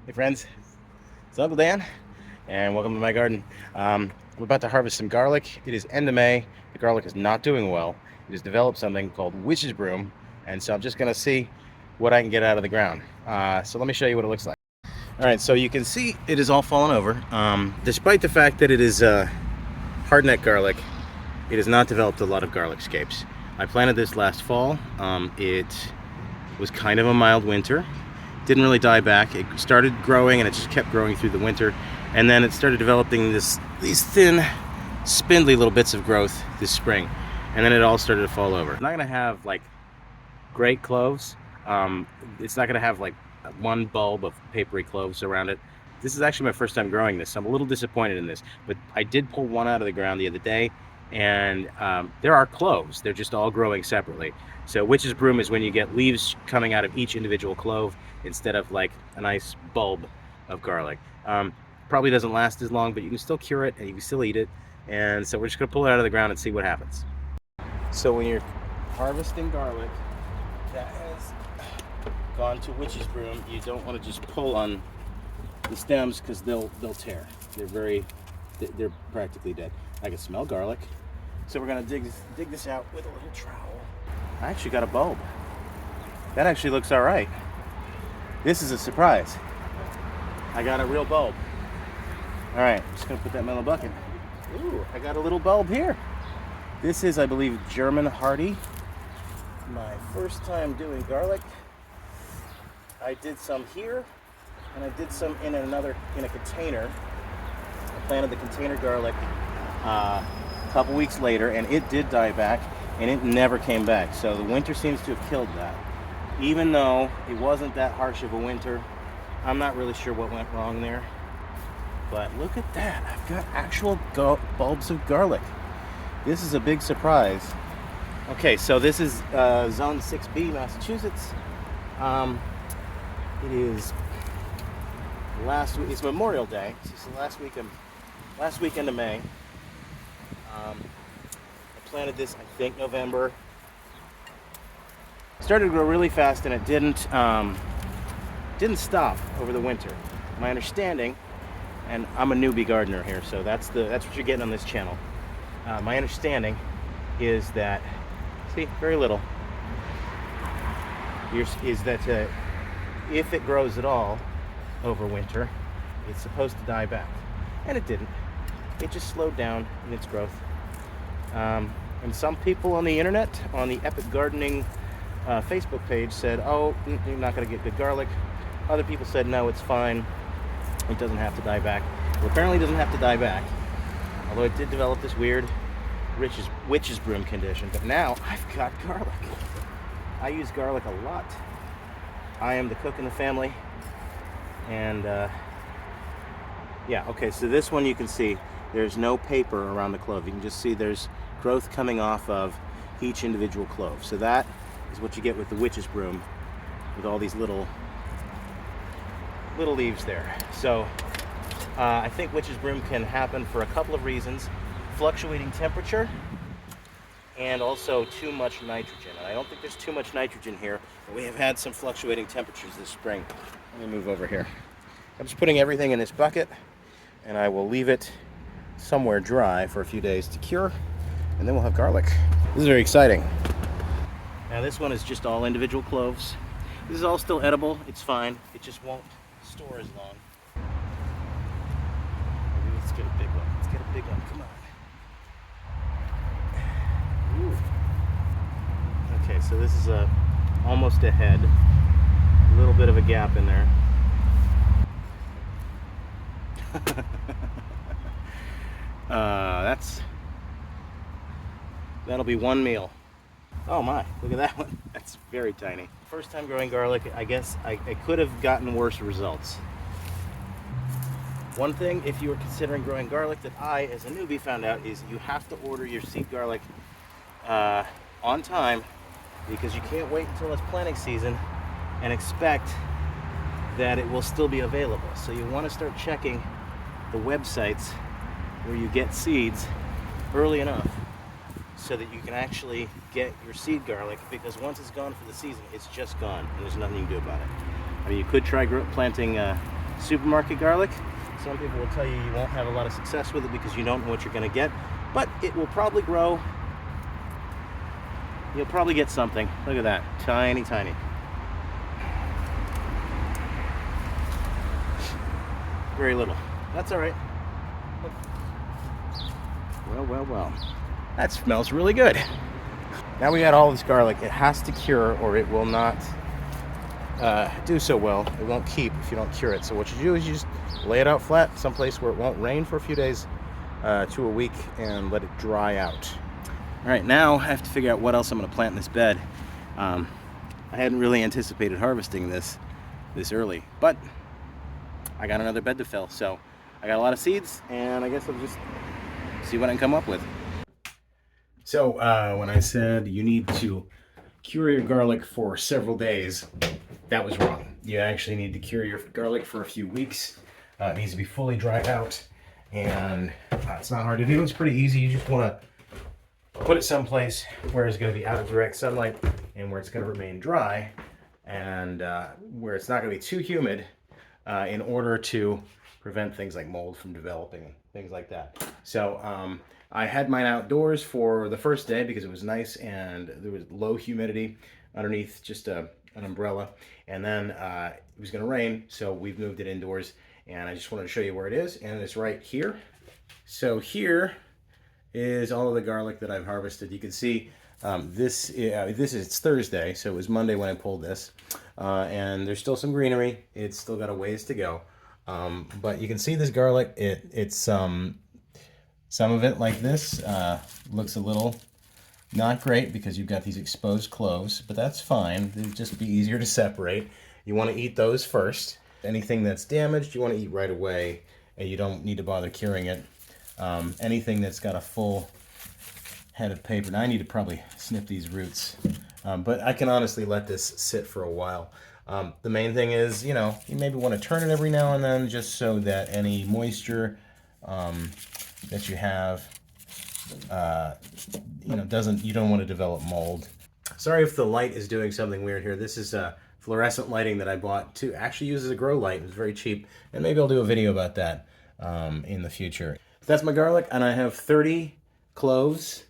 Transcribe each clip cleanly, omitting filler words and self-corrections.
Hey friends, it's Uncle Dan, and welcome to my garden. I'm about to harvest some garlic. It is end of May. The garlic is not doing well. It has developed something called witch's broom, and so I'm just gonna see what I can get out of the ground. So let me show you what it looks like. All right, so you can see it is all fallen over. Despite the fact that it is hardneck garlic, it has not developed a lot of garlic scapes. I planted this last fall. It was kind of a mild winter. Didn't really die back. It started growing and it just kept growing through the winter, and then it started developing these thin, spindly little bits of growth this spring, and then it all started to fall over. It's not gonna have like great cloves. It's not gonna have like one bulb of papery cloves around it. This is actually my first time growing this, so I'm a little disappointed in this, but I did pull one out of the ground the other day, and there are cloves. They're just all growing separately. So witch's broom is when you get leaves coming out of each individual clove instead of like a nice bulb of garlic. Probably doesn't last as long, but you can still cure it and you can still eat it. And so we're just gonna pull it out of the ground and see what happens. So when you're harvesting garlic that has gone to witch's broom, you don't want to just pull on the stems because they'll tear. They're practically dead. I can smell garlic. So we're gonna dig this out with a little trowel. I actually got a bulb. That actually looks all right. This is a surprise. I got a real bulb. All right, I'm just gonna put that in my little bucket. Ooh, I got a little bulb here. This is, I believe, German hardy. My first time doing garlic. I did some here, and I did some in a container. I planted the container garlic a couple weeks later, and it did die back, and it never came back. So the winter seems to have killed that. Even though it wasn't that harsh of a winter, I'm not really sure what went wrong there. But look at that, I've got actual bulbs of garlic. This is a big surprise. Okay, so this is Zone 6B, Massachusetts. It is it's Memorial Day. It's the last weekend of May. I planted this, I think, November. Started to grow really fast, and it didn't stop over the winter. My understanding, and I'm a newbie gardener here, so that's what you're getting on this channel. My understanding is that, see, very little, is that if it grows at all over winter, it's supposed to die back, and it didn't. It just slowed down in its growth. And some people on the internet, on the Epic Gardening Facebook page, said, oh, you're not going to get good garlic. Other people said, no, it's fine. It doesn't have to die back. Well, apparently it doesn't have to die back, although it did develop this weird witch's broom condition. But now I've got garlic. I use garlic a lot. I am the cook in the family. And yeah, okay, so this one you can see there's no paper around the clove. You can just see there's growth coming off of each individual clove. So that is what you get with the witch's broom, with all these little leaves there. So I think witch's broom can happen for a couple of reasons: fluctuating temperature and also too much nitrogen. And I don't think there's too much nitrogen here, but we have had some fluctuating temperatures this spring. Let me move over here. I'm just putting everything in this bucket, and I will leave it somewhere dry for a few days to cure, and then we'll have garlic. This is very exciting. Now this one is just all individual cloves. This is all still edible. It's fine. It just won't store as long. Maybe let's get a big one. Let's get a big one. Come on. Ooh. Okay, so this is almost a head. A little bit of a gap in there. That'll be one meal. Oh my, look at that one. That's very tiny. First time growing garlic, I guess I could have gotten worse results. One thing, if you were considering growing garlic, that I, as a newbie, found out is you have to order your seed garlic on time, because you can't wait until it's planting season and expect that it will still be available. So you want to start checking the websites where you get seeds early enough so that you can actually get your seed garlic, because once it's gone for the season, it's just gone and there's nothing you can do about it. I mean, you could try planting supermarket garlic. Some people will tell you you won't have a lot of success with it because you don't know what you're going to get, but it will probably grow. You'll probably get something. Look at that, tiny, tiny. Very little. That's all right. Well, well, well. That smells really good. Now we got all this garlic. It has to cure or it will not do so well. It won't keep if you don't cure it. So what you do is you just lay it out flat someplace where it won't rain for a few days to a week and let it dry out. All right, now I have to figure out what else I'm going to plant in this bed. I hadn't really anticipated harvesting this early, but I got another bed to fill. So I got a lot of seeds, and I guess I'll just see what I can come up with. So when I said you need to cure your garlic for several days, that was wrong. You actually need to cure your garlic for a few weeks. It needs to be fully dried out, and it's not hard to do. It's pretty easy. You just want to put it someplace where it's going to be out of direct sunlight and where it's going to remain dry, and where it's not going to be too humid in order to prevent things like mold from developing, things like that. So I had mine outdoors for the first day because it was nice and there was low humidity underneath just an umbrella, and then it was going to rain, so we've moved it indoors, and I just wanted to show you where it is, and it's right here. So here is all of the garlic that I've harvested. You can see this is Thursday, so it was Monday when I pulled this, and there's still some greenery. It's still got a ways to go, but you can see this garlic. It's some of it, like this, looks a little not great because you've got these exposed cloves, but that's fine. They'll just be easier to separate. You want to eat those first. Anything that's damaged, you want to eat right away, and you don't need to bother curing it. Anything that's got a full head of paper. Now I need to probably snip these roots, but I can honestly let this sit for a while. The main thing is, you maybe want to turn it every now and then just so that any moisture that you have, you don't want to develop mold. Sorry if the light is doing something weird here. This is fluorescent lighting that I bought to actually use as a grow light. It was very cheap, and maybe I'll do a video about that in the future. That's my garlic, and I have 30 cloves.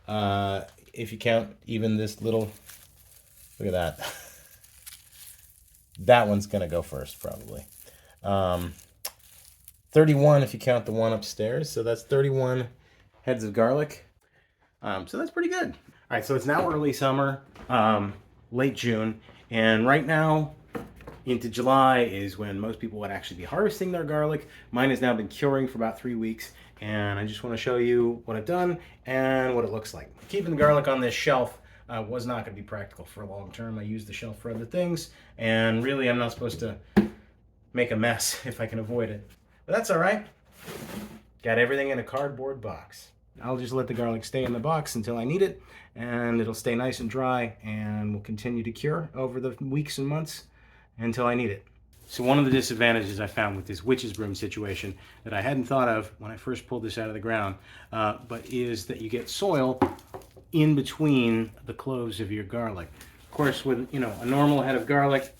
If you count even this little, look at that. That one's gonna go first probably. 31 if you count the one upstairs, so that's 31 heads of garlic. So that's pretty good. All right, so it's now early summer, late June, and right now into July is when most people would actually be harvesting their garlic. Mine has now been curing for about 3 weeks, and I just want to show you what I've done and what it looks like. Keeping the garlic on this shelf was not going to be practical for a long term. I use the shelf for other things, and really I'm not supposed to make a mess if I can avoid it. But that's all right. Got everything in a cardboard box. I'll just let the garlic stay in the box until I need it, and it'll stay nice and dry, and will continue to cure over the weeks and months until I need it. So one of the disadvantages I found with this witch's broom situation that I hadn't thought of when I first pulled this out of the ground, but is that you get soil in between the cloves of your garlic. Of course, with a normal head of garlic,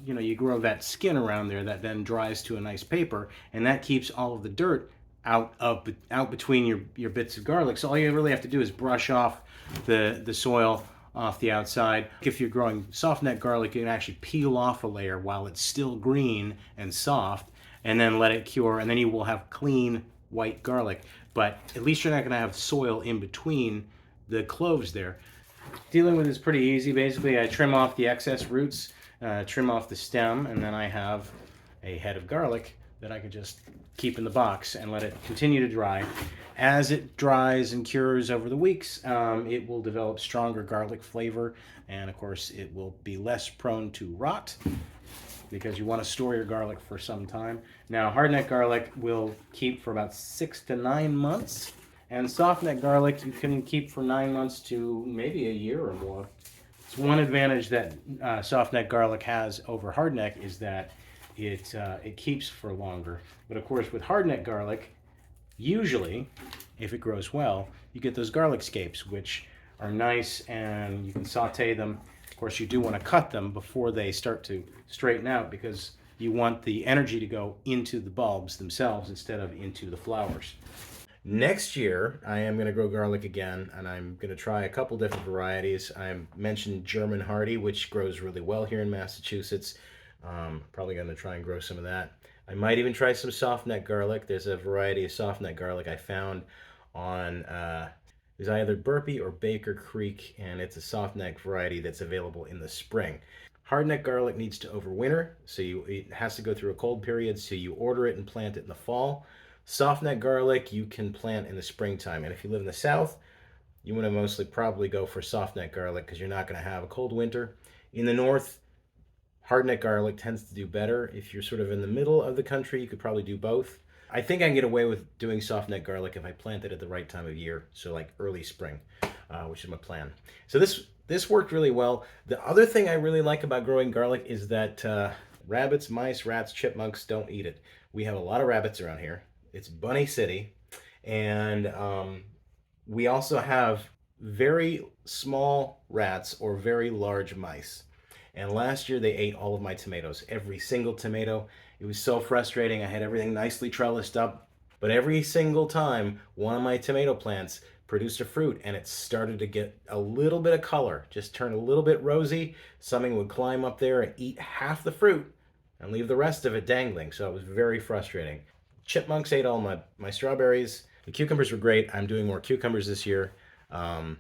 you grow that skin around there that then dries to a nice paper, and that keeps all of the dirt out between your bits of garlic. So all you really have to do is brush off the soil off the outside. If you're growing soft neck garlic, you can actually peel off a layer while it's still green and soft, and then let it cure, and then you will have clean white garlic. But at least you're not going to have soil in between the cloves there. Dealing with it is pretty easy. Basically, I trim off the excess roots, trim off the stem, and then I have a head of garlic that I could just keep in the box and let it continue to dry. As it dries and cures over the weeks, it will develop stronger garlic flavor, and of course it will be less prone to rot because you want to store your garlic for some time. Now, hardneck garlic will keep for about 6 to 9 months, and soft neck garlic you can keep for 9 months to maybe a year or more. It's one advantage that soft neck garlic has over hardneck is that it keeps for longer. But of course, with hardneck garlic, usually, if it grows well, you get those garlic scapes, which are nice, and you can saute them. Of course, you do want to cut them before they start to straighten out, because You want the energy to go into the bulbs themselves instead of into the flowers. Next year, I am going to grow garlic again, and I'm going to try a couple different varieties. I mentioned German Hardy, which grows really well here in Massachusetts. Probably going to try and grow some of that. I might even try some soft neck garlic. There's a variety of soft neck garlic I found on it's either Burpee or Baker Creek, and it's a soft neck variety that's available in the spring. Hardneck garlic needs to overwinter, so it has to go through a cold period, so you order it and plant it in the fall. Softneck garlic you can plant in the springtime, and if you live in the south, you want to mostly probably go for softneck garlic because you're not going to have a cold winter. In the north, hardneck garlic tends to do better. If you're sort of in the middle of the country, you could probably do both. I think I can get away with doing softneck garlic if I plant it at the right time of year, so like early spring, which is my plan. So this worked really well. The other thing I really like about growing garlic is that rabbits, mice, rats, chipmunks don't eat it. We have a lot of rabbits around here. It's Bunny City, and we also have very small rats or very large mice. And last year they ate all of my tomatoes, every single tomato. It was so frustrating. I had everything nicely trellised up, but every single time one of my tomato plants produced a fruit and it started to get a little bit of color, just turn a little bit rosy, something would climb up there and eat half the fruit and leave the rest of it dangling. So it was very frustrating. Chipmunks ate all my strawberries. The cucumbers were great. I'm doing more cucumbers this year. All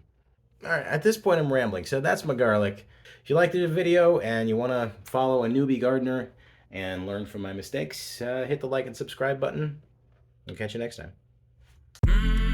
right, at this point I'm rambling. So that's my garlic. If you liked the video and you want to follow a newbie gardener and learn from my mistakes, hit the like and subscribe button. I'll catch you next time.